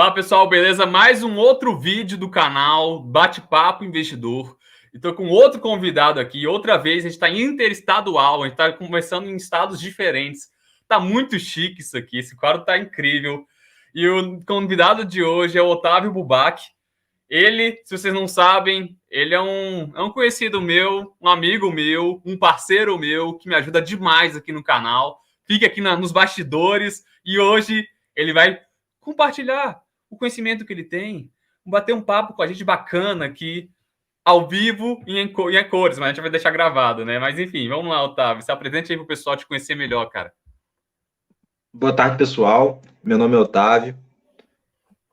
Fala pessoal, beleza? Mais um outro vídeo do canal Bate-Papo Investidor. Estou com outro convidado aqui. Outra vez, a gente está interestadual, a gente está conversando em estados diferentes. Tá muito chique isso aqui, esse quadro tá incrível. E o convidado de hoje é o Otávio Bubac. Ele, se vocês não sabem, ele é um conhecido meu, um amigo meu, um parceiro meu, que me ajuda demais aqui no canal. Fica aqui nos bastidores e hoje ele vai compartilhar o conhecimento que ele tem, bater um papo com a gente bacana aqui, ao vivo e em cores, mas a gente vai deixar gravado, né? Mas enfim, vamos lá, Otávio. Se apresente aí pro pessoal te conhecer melhor, cara. Boa tarde, pessoal. Meu nome é Otávio.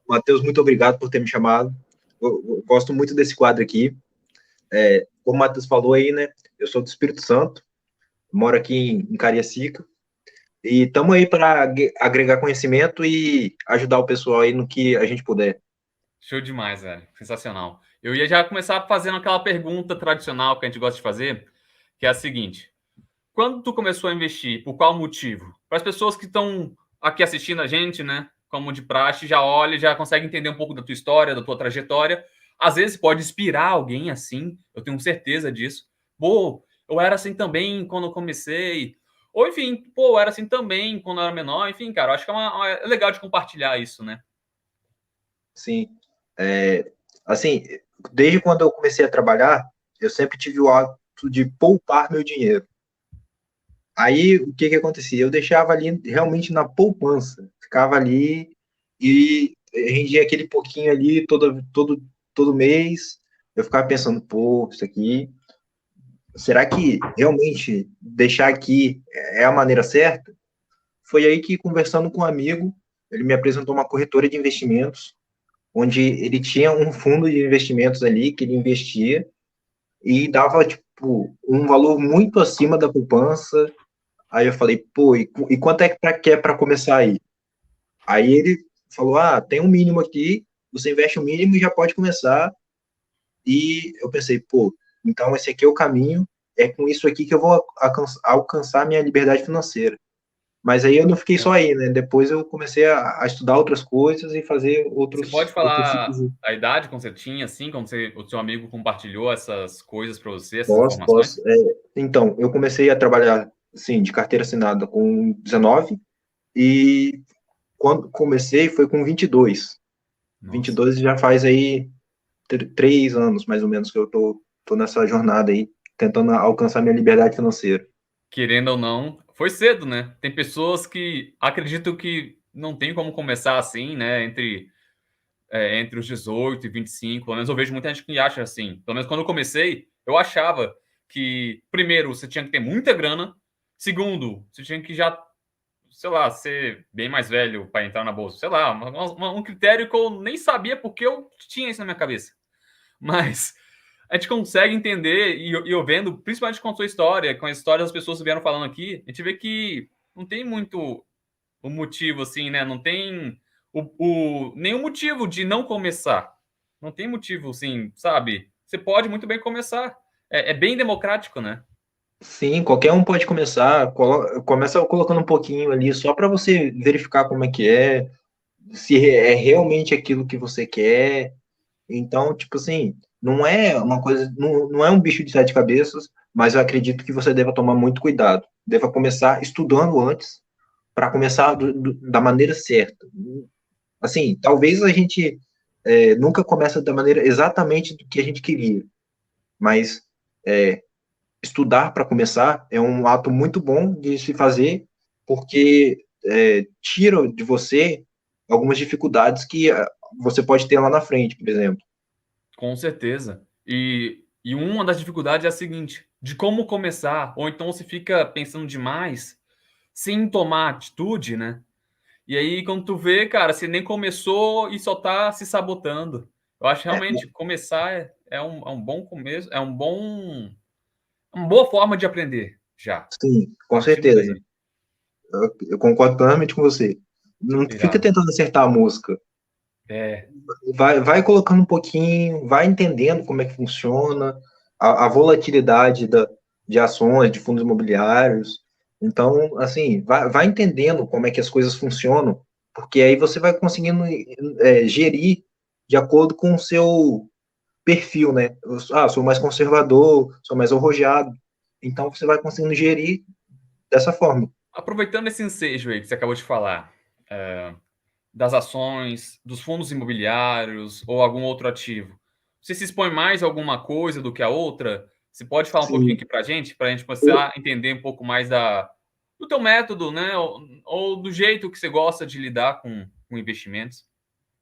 Matheus, muito obrigado por ter me chamado. Eu gosto muito desse quadro aqui. Como o Matheus falou aí, né? Eu sou do Espírito Santo, moro aqui em Cariacica. E estamos aí para agregar conhecimento e ajudar o pessoal aí no que a gente puder. Show demais, velho. Sensacional. Eu ia já começar fazendo aquela pergunta tradicional que a gente gosta de fazer, que é a seguinte: quando tu começou a investir, por qual motivo? Para as pessoas que estão aqui assistindo a gente, né, como de praxe, já olha, já consegue entender um pouco da tua história, da tua trajetória. Às vezes pode inspirar alguém assim, eu tenho certeza disso. Pô, eu era assim também quando eu comecei. Ou enfim, pô, eu era assim também quando eu era menor. Enfim, cara, eu acho que é legal de compartilhar isso, né? Sim. Assim, desde quando eu comecei a trabalhar, eu sempre tive o hábito de poupar meu dinheiro. Aí, o que que acontecia? Eu deixava ali realmente na poupança. Ficava ali e rendia aquele pouquinho ali todo mês. Eu ficava pensando, pô, isso aqui, será que realmente deixar aqui é a maneira certa? Foi aí que, conversando com um amigo, ele me apresentou uma corretora de investimentos, onde ele tinha um fundo de investimentos ali que ele investia e dava, tipo, um valor muito acima da poupança. Aí eu falei, pô, e quanto é que é para começar aí? Aí ele falou, tem um mínimo aqui, você investe o mínimo e já pode começar. E eu pensei, pô, então esse aqui é o caminho, é com isso aqui que eu vou alcançar a minha liberdade financeira. Mas aí eu não fiquei só aí, né? Depois eu comecei a estudar outras coisas e fazer Você pode outros tipos falar de... a idade como você tinha, assim, como o seu amigo compartilhou essas coisas para você, essas Posso, informações? posso. Então, eu comecei a trabalhar, assim, de carteira assinada com 19 e quando comecei foi com 22. Nossa. 22 já faz aí 3 anos, mais ou menos, que eu tô nessa jornada aí, tentando alcançar minha liberdade financeira. Querendo ou não, foi cedo, né? Tem pessoas que acreditam que não tem como começar assim, né? Entre os 18 e 25. Pelo menos eu vejo muita gente que acha assim. Pelo menos quando eu comecei, eu achava que, primeiro, você tinha que ter muita grana. Segundo, você tinha que já, sei lá, ser bem mais velho para entrar na bolsa. Sei lá, um critério que eu nem sabia porque eu tinha isso na minha cabeça. Mas a gente consegue entender, e eu vendo, principalmente com a sua história, com a história das pessoas que vieram falando aqui, a gente vê que não tem muito o motivo, assim, né? Não tem nenhum motivo de não começar. Não tem motivo, assim, sabe? Você pode muito bem começar. É bem democrático, né? Sim, qualquer um pode começar, começa colocando um pouquinho ali, só para você verificar como é que é, se é realmente aquilo que você quer. Então, tipo assim, não é uma coisa, não é um bicho de sete cabeças, mas eu acredito que você deva tomar muito cuidado. Deva começar estudando antes, para começar da maneira certa. Assim, talvez a gente nunca comece da maneira exatamente do que a gente queria, mas estudar para começar é um ato muito bom de se fazer, porque tira de você algumas dificuldades que você pode ter lá na frente, por exemplo. Com certeza. E uma das dificuldades é a seguinte: de como começar, ou então você fica pensando demais, sem tomar atitude, né? E aí, quando tu vê, cara, você nem começou e só tá se sabotando. Eu acho É, realmente começar é um bom começo, uma boa forma de aprender já. sim, com Partir por certeza. aí. Eu concordo plenamente com você. Não fica Irado. tentando acertar a música. É, Vai colocando um pouquinho, vai entendendo como é que funciona, a volatilidade de ações, de fundos imobiliários. Então, assim, vai entendendo como é que as coisas funcionam, porque aí você vai conseguindo gerir de acordo com o seu perfil, né? Sou mais conservador, sou mais arrojado. Então você vai conseguindo gerir dessa forma. Aproveitando esse ensejo aí que você acabou de falar, das ações, dos fundos imobiliários ou algum outro ativo, você se expõe mais a alguma coisa do que a outra? Você pode falar um pouquinho Sim. aqui para a gente começar a entender um pouco mais do teu método, né? Ou do jeito que você gosta de lidar com investimentos?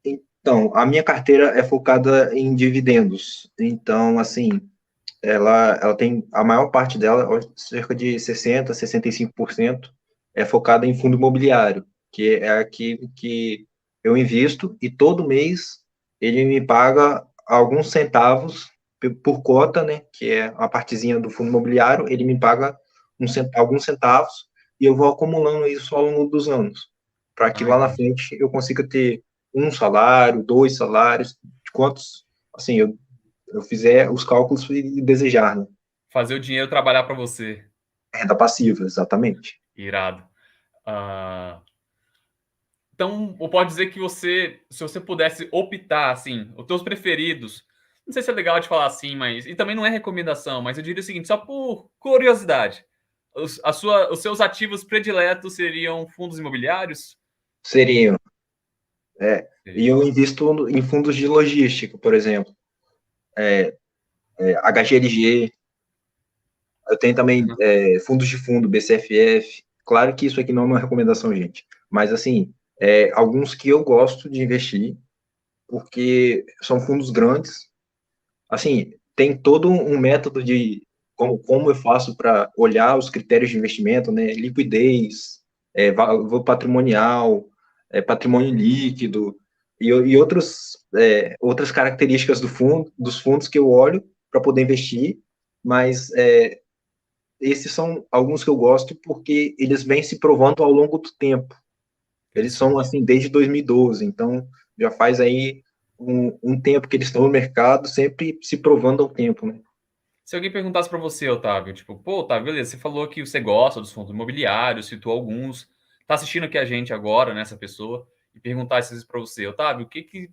Então, a minha carteira é focada em dividendos. Então, assim, ela tem a maior parte dela, cerca de 65% é focada em fundo imobiliário, que é aquilo que eu invisto e todo mês ele me paga alguns centavos por cota, né, que é a partezinha do fundo imobiliário, ele me paga alguns centavos e eu vou acumulando isso ao longo dos anos, para que Ah, lá na entendi. frente eu consiga ter um salário, dois salários, de quantos, assim, eu fizer os cálculos e desejar, né? Fazer o dinheiro trabalhar para você. Renda passiva, exatamente. Irado. Ah, então, ou pode dizer que você, se você pudesse optar, assim, os teus preferidos, não sei se é legal de falar assim, mas, e também não é recomendação, mas eu diria o seguinte, só por curiosidade, os seus ativos prediletos seriam fundos imobiliários? Seriam. É, e Seriam. eu invisto em fundos de logística, por exemplo, HGLG, eu tenho também Uhum. fundos de fundo, BCFF. Claro que isso aqui não é uma recomendação, gente, mas assim, alguns que eu gosto de investir, porque são fundos grandes, assim, tem todo um método de como eu faço para olhar os critérios de investimento, né? Liquidez, valor patrimonial, patrimônio líquido e outras características dos fundos que eu olho para poder investir, mas esses são alguns que eu gosto porque eles vêm se provando ao longo do tempo. Eles são Interessante. assim desde 2012, então já faz aí um tempo que eles estão no mercado, sempre se provando ao tempo, né? Se alguém perguntasse para você, Otávio, tipo, pô, Otávio, beleza, você falou que você gosta dos fundos imobiliários, citou alguns, tá assistindo aqui a gente agora, né, essa pessoa, e perguntasse isso para você, Otávio, o que que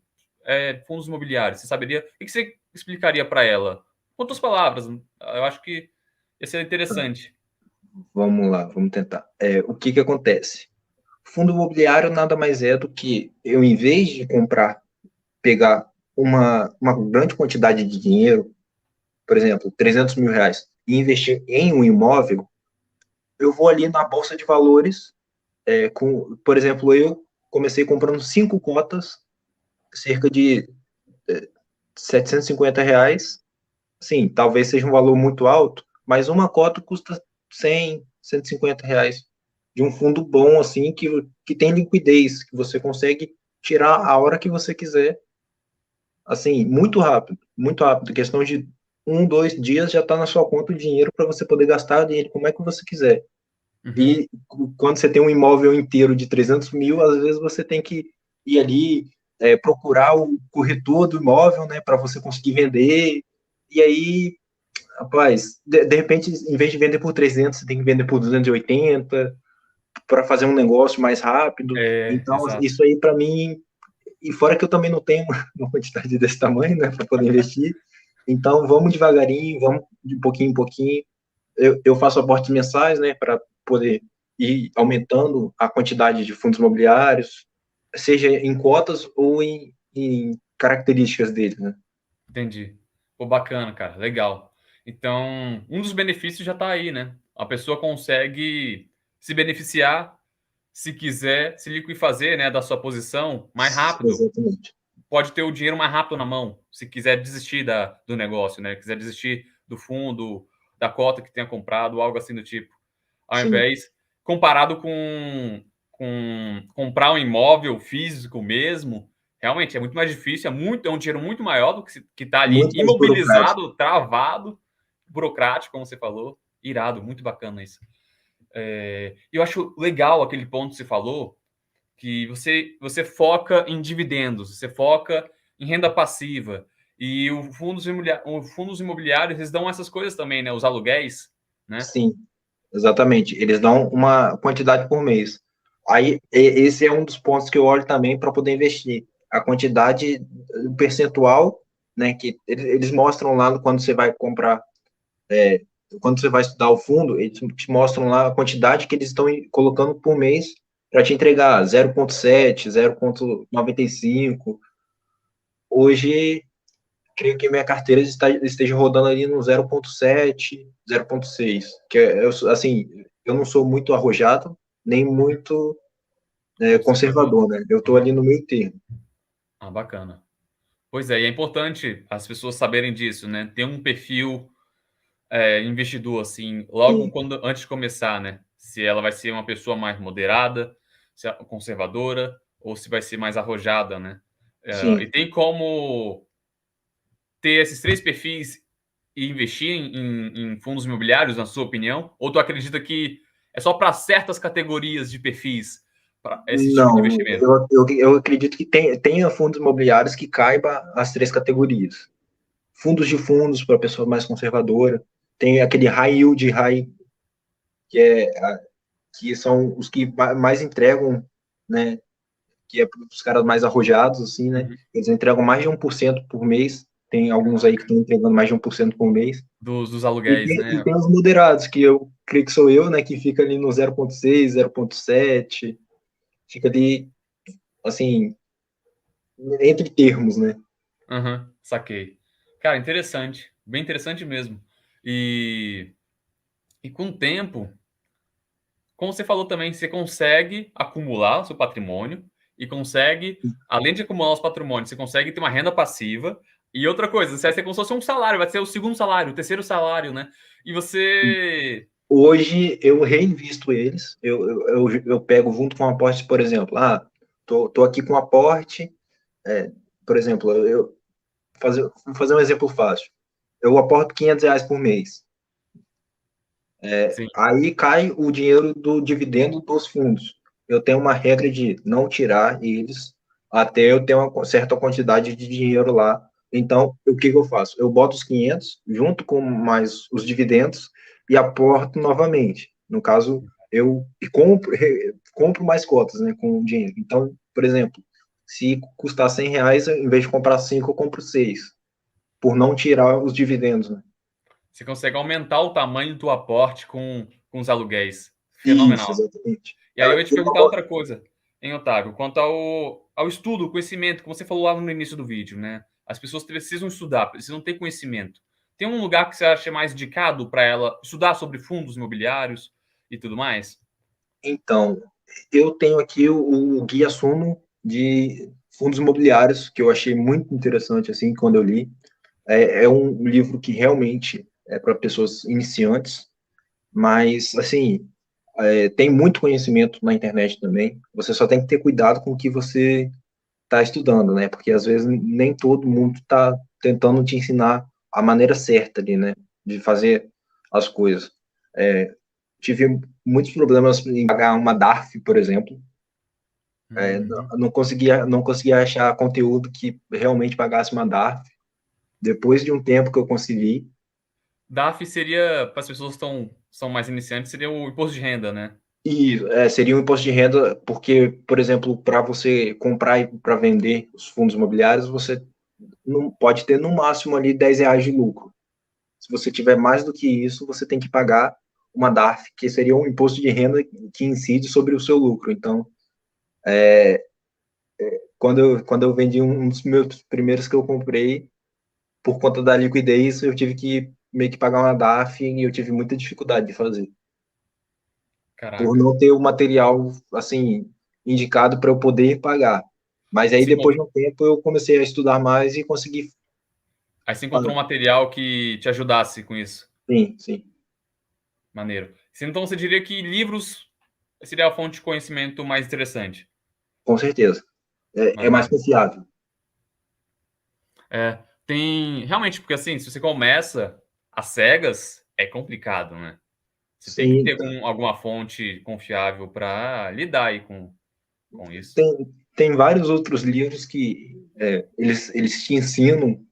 é fundos imobiliários? Você saberia, o que que você explicaria para ela? Com outras palavras, eu acho que ia ser interessante. Vamos lá, vamos tentar. O que que acontece? Fundo imobiliário nada mais é do que eu, em vez de pegar uma grande quantidade de dinheiro, por exemplo, R$ 300.000, e investir em um imóvel, eu vou ali na bolsa de valores, por exemplo, eu comecei comprando 5 cotas, cerca de R$ 750. Sim, talvez seja um valor muito alto, mas uma cota custa R$ 100, R$ 150 de um fundo bom, assim, que tem liquidez, que você consegue tirar a hora que você quiser, assim, muito rápido, questão de 1, 2 dias já está na sua conta o dinheiro para você poder gastar o dinheiro como é que você quiser. Uhum. E quando você tem um imóvel inteiro de 300 mil, às vezes você tem que ir ali, procurar o corretor do imóvel, né, para você conseguir vender, e aí, rapaz, de repente, em vez de vender por 300, você tem que vender por 280 para fazer um negócio mais rápido. É, Então, exato. isso aí para mim, e fora que eu também não tenho uma quantidade desse tamanho, né, para poder investir. Então, vamos devagarinho, vamos de pouquinho em pouquinho. Eu faço aportes mensais, né, para poder ir aumentando a quantidade de fundos imobiliários, seja em cotas ou em características dele, né? Entendi. Pô, bacana, cara, legal. Então, um dos benefícios já está aí, né? A pessoa consegue se beneficiar, se quiser, se liquefazer, né, da sua posição mais rápido. Exatamente. Pode ter o dinheiro mais rápido na mão, se quiser desistir do negócio, né? Quiser desistir do fundo, da cota que tenha comprado, algo assim do tipo. Ao Sim, invés, comparado com comprar um imóvel físico mesmo, realmente é muito mais difícil, é um dinheiro muito maior do que está ali muito mais burocrático. imobilizado, travado, burocrático, como você falou. Irado, muito bacana isso. E eu acho legal aquele ponto que você falou, que você foca em dividendos, você foca em renda passiva. E os fundos imobiliários, eles dão essas coisas também, né? Os aluguéis, né? Sim, exatamente. Eles dão uma quantidade por mês. Aí, esse é um dos pontos que eu olho também para poder investir. A quantidade, o percentual, né, que eles mostram lá quando você vai comprar, quando você vai estudar o fundo, eles te mostram lá a quantidade que eles estão colocando por mês para te entregar 0,7, 0,95. Hoje, creio que minha carteira esteja rodando ali no 0,7, 0,6, que assim, eu não sou muito arrojado, nem muito Conservador. conservador, né? Eu estou Uhum. ali no meio termo. Ah, bacana. Pois é, e é importante as pessoas saberem disso, né? Ter um perfil investidor, assim, logo Sim, quando antes de começar, né? Se ela vai ser uma pessoa mais moderada, se é conservadora, ou se vai ser mais arrojada, né? E sim. tem como ter esses três perfis e investir em fundos imobiliários, na sua opinião? Ou tu acredita que é só para certas categorias de perfis para esse tipo de Não, investimento? eu acredito que tenha fundos imobiliários que caiba as três categorias. Fundos de fundos para pessoa mais conservadora, tem aquele high yield, que que são os que mais entregam, né? Que é para os caras mais arrojados, assim, né? Uhum. Eles entregam mais de 1% por mês. Tem alguns aí que estão entregando mais de 1% por mês. Dos E aluguéis, tem, e né? tem os moderados, que eu creio que sou eu, né? Que fica ali no 0,6, 0,7, fica ali, assim, entre termos, né? Aham, saquei. Cara, interessante. Bem interessante mesmo. E, e com o tempo, como você falou também, você consegue acumular o seu patrimônio e consegue, além de acumular os patrimônios, você consegue ter uma renda passiva. E outra coisa, você vai ser como se fosse um salário, vai ser o segundo salário, o terceiro salário, né? E você. Hoje eu reinvisto eles, eu pego junto com o aporte, por exemplo, tô aqui com o aporte, por exemplo, vou fazer um exemplo fácil, eu aporto R$ 500 por mês, Sim, aí cai o dinheiro do dividendo dos fundos, eu tenho uma regra de não tirar eles até eu ter uma certa quantidade de dinheiro lá, então o que eu faço? Eu boto os 500 junto com mais os dividendos e aporto novamente, no caso eu compro mais cotas, né, com o dinheiro, então, por exemplo, se custar R$ 100, em vez de comprar 5, eu compro 6, por não tirar os dividendos, né? você consegue aumentar o tamanho do aporte com os aluguéis. Isso, Fenomenal. exatamente. E aí eu ia te perguntar outra coisa, hein, Otávio, quanto ao estudo, conhecimento, como você falou lá no início do vídeo, né? As pessoas precisam estudar, precisam ter conhecimento. Tem um lugar que você acha mais indicado para ela estudar sobre fundos imobiliários e tudo mais? Então, eu tenho aqui o Guia Suno de Fundos Imobiliários, que eu achei muito interessante, assim, quando eu li. É um livro que realmente é para pessoas iniciantes, mas, assim, tem muito conhecimento na internet também. Você só tem que ter cuidado com o que você está estudando, né? Porque, às vezes, nem todo mundo está tentando te ensinar a maneira certa ali, né? De fazer as coisas. Tive muitos problemas em pagar uma DARF, por exemplo. Uhum. Não conseguia achar conteúdo que realmente pagasse uma DARF. Depois de um tempo que eu consegui, DAF seria, para as pessoas que são mais iniciantes, seria o imposto de renda, né? e seria um imposto de renda, porque, por exemplo, para você comprar e para vender os fundos imobiliários, você não pode ter no máximo ali R$ 10 de lucro. Se você tiver mais do que isso, você tem que pagar uma DARF, que seria um imposto de renda que incide sobre o seu lucro. Então, quando eu vendi um dos meus primeiros que eu comprei, por conta da liquidez, eu tive que meio que pagar uma DARF e eu tive muita dificuldade de fazer, por Caraca. não ter o material, assim, indicado para eu poder pagar. Mas aí, Você, depois de um tempo, eu comecei a estudar mais e consegui aí você encontrou pagar. um material que te ajudasse com isso. Sim, sim, Maneiro. Então você diria que livros seria a fonte de conhecimento mais interessante. com certeza. É mais Maneiro. confiável. Tem. Realmente, porque assim, se você começa às cegas, é complicado, né? Você tem que Sim, ter alguma fonte confiável para lidar aí com isso. tem vários outros livros que eles te ensinam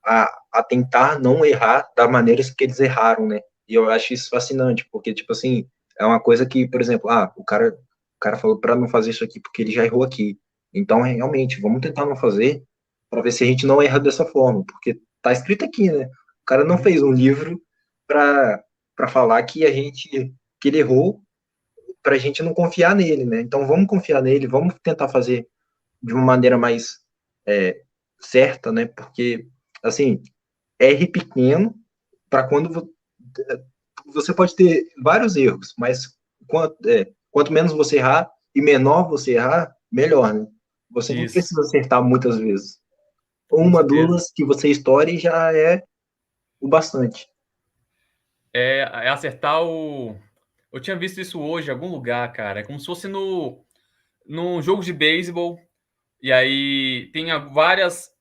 a tentar não errar da maneira que eles erraram, né? E eu acho isso fascinante, porque, tipo assim, é uma coisa que, por exemplo, o cara cara falou para não fazer isso aqui porque ele já errou aqui. Então, realmente, vamos tentar não fazer para ver se a gente não erra dessa forma, porque tá escrito aqui, né? O cara não Uhum. fez um livro para falar que que ele errou, para a gente não confiar nele, né? Então, vamos confiar nele, vamos tentar fazer de uma maneira mais é, certa, né? Porque, assim, R pequeno para quando você pode ter vários erros, mas quanto menos você errar e menor você errar, melhor, né? Você não Isso, precisa acertar muitas vezes. com Uma, certeza. duas que você estoure já é o bastante. É acertar o. Eu tinha visto isso hoje em algum lugar, cara. É como se fosse num jogo de beisebol. E aí tem vários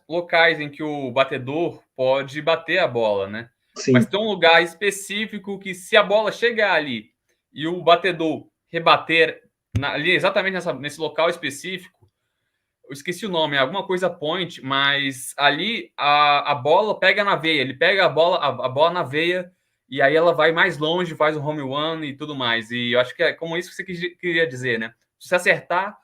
locais em que o batedor pode bater a bola, né? Mas Sim, tem um lugar específico que, se a bola chegar ali e o batedor rebater ali exatamente nesse local específico, eu esqueci o nome, é alguma coisa point, mas ali a bola pega na veia, ele pega a bola na veia e aí ela vai mais longe, faz o home run e tudo mais. E eu acho que é como isso que você queria dizer, né? Se você acertar,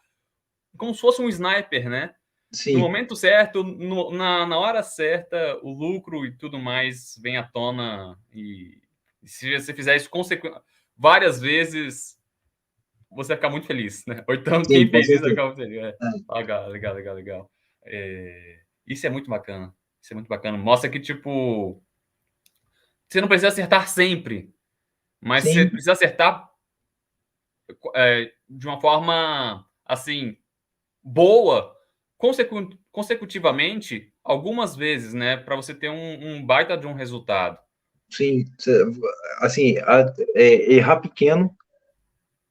como se fosse um sniper, né? No sim, momento certo, na hora certa, o lucro e tudo mais vem à tona. E se você fizer isso várias vezes, você vai ficar muito feliz, né? Ou então sim, quem com fez isso vai certeza. ficar muito feliz. É. É, Legal, legal, legal, legal. Isso é muito bacana. Isso é muito bacana. Mostra que, tipo, você não precisa acertar sempre, mas você sim, precisa acertar de uma forma, assim, boa consecutivamente algumas vezes, né? Para você ter um baita de um resultado. sim. Assim, errar pequeno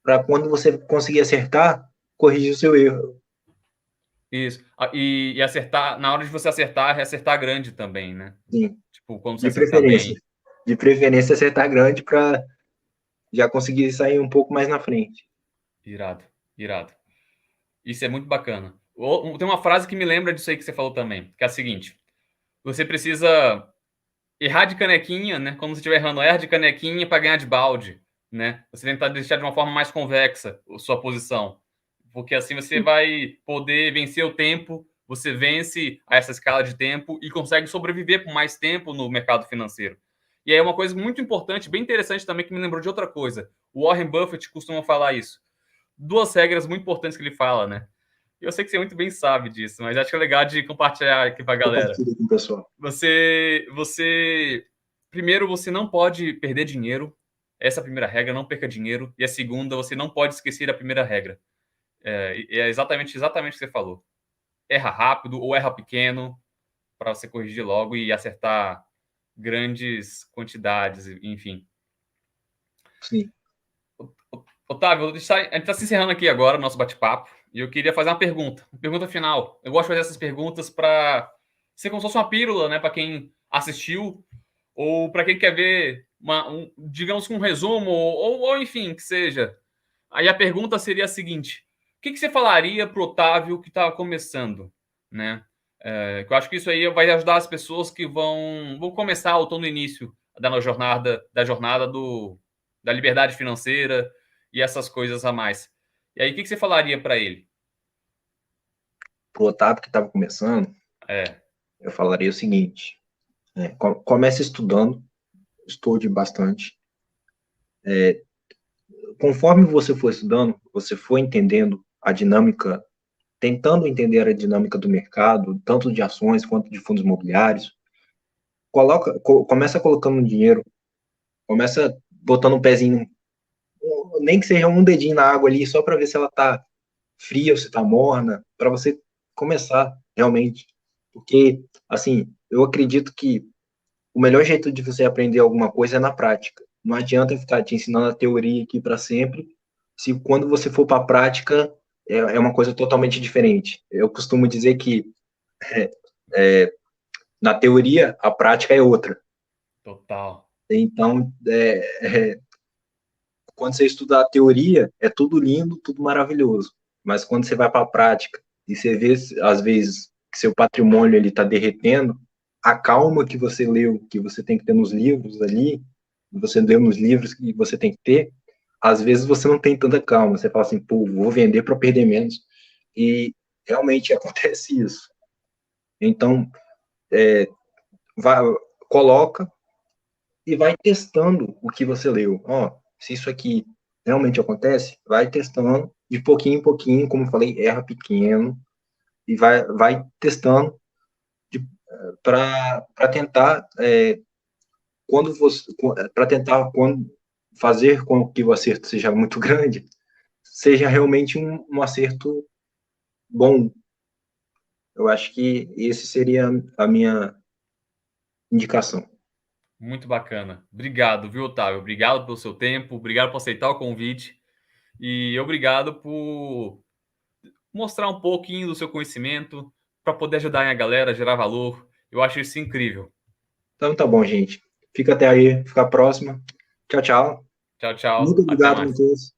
para quando você conseguir acertar, corrigir o seu erro. Isso. E acertar, na hora de você acertar, é acertar grande também, né? Sim, Tipo, quando você de acertar preferência. bem. De preferência acertar grande para já conseguir sair um pouco mais na frente. Irado, irado. Isso é muito bacana. Tem uma frase que me lembra disso aí que você falou também, que é a seguinte: você precisa errar de canequinha, né? Quando você estiver errando, erra de canequinha para ganhar de balde, né? Você tentar deixar de uma forma mais convexa a sua posição, porque assim você vai poder vencer o tempo, você vence a essa escala de tempo e consegue sobreviver por mais tempo no mercado financeiro. E aí é uma coisa muito importante, bem interessante também, que me lembrou de outra coisa. O Warren Buffett costuma falar isso. Duas regras muito importantes que ele fala, né? Eu sei que você muito bem sabe disso, mas acho que é legal de compartilhar aqui para a galera. Compartilha com o pessoal. Primeiro, você não pode perder dinheiro. Essa é a primeira regra, não perca dinheiro. E a segunda, você não pode esquecer a primeira regra. É exatamente o que você falou. Erra rápido ou erra pequeno para você corrigir logo e acertar grandes quantidades, enfim. Sim. Otávio, a gente está se encerrando aqui agora o nosso bate-papo e eu queria fazer uma pergunta final. Eu gosto de fazer essas perguntas para ser como se fosse uma pílula, né, para quem assistiu ou para quem quer ver, digamos que um resumo, ou enfim, que seja. Aí a pergunta seria a seguinte: o que você falaria para o Otávio que estava começando? Né? Que eu acho que isso aí vai ajudar as pessoas que vão começar ou estão no início da jornada da liberdade financeira e essas coisas a mais. E aí, o que você falaria para ele? Para o Otávio que estava começando, É, eu falaria o seguinte: comece estudando, estude bastante. Conforme você for estudando, você for entendendo a dinâmica, tentando entender a dinâmica do mercado, tanto de ações quanto de fundos imobiliários, começa colocando dinheiro, começa botando um pezinho, nem que seja um dedinho na água ali, só para ver se ela está fria ou se está morna, para você começar realmente. Porque, assim, eu acredito que o melhor jeito de você aprender alguma coisa é na prática. Não adianta ficar te ensinando a teoria aqui para sempre, se quando você for para a prática é uma coisa totalmente diferente. Eu costumo dizer que é, é, na teoria a prática é outra. total. Então, quando você estuda a teoria, é tudo lindo, tudo maravilhoso. Mas quando você vai para a prática e você vê, às vezes, que seu patrimônio ele está derretendo, a calma que você leu, que você tem que ter nos livros ali, você leu nos livros que você tem que ter, às vezes você não tem tanta calma. Você fala assim, pô, vou vender para perder menos. E realmente acontece isso. Então, vai, coloca e vai testando o que você leu. Ó, se isso aqui realmente acontece, vai testando de pouquinho em pouquinho, como eu falei, erra pequeno e vai testando para tentar quando você para tentar quando fazer com que o acerto seja muito grande, seja realmente um acerto bom. Eu acho que esse seria a minha indicação. Muito bacana. Obrigado, viu, Otávio? Obrigado pelo seu tempo, obrigado por aceitar o convite e obrigado por mostrar um pouquinho do seu conhecimento para poder ajudar a galera a gerar valor. Eu acho isso incrível. Então tá bom, gente. Fica até aí, fica a próxima. Tchau, tchau. Tchau, Muito tchau. Até obrigado, mais. Matheus.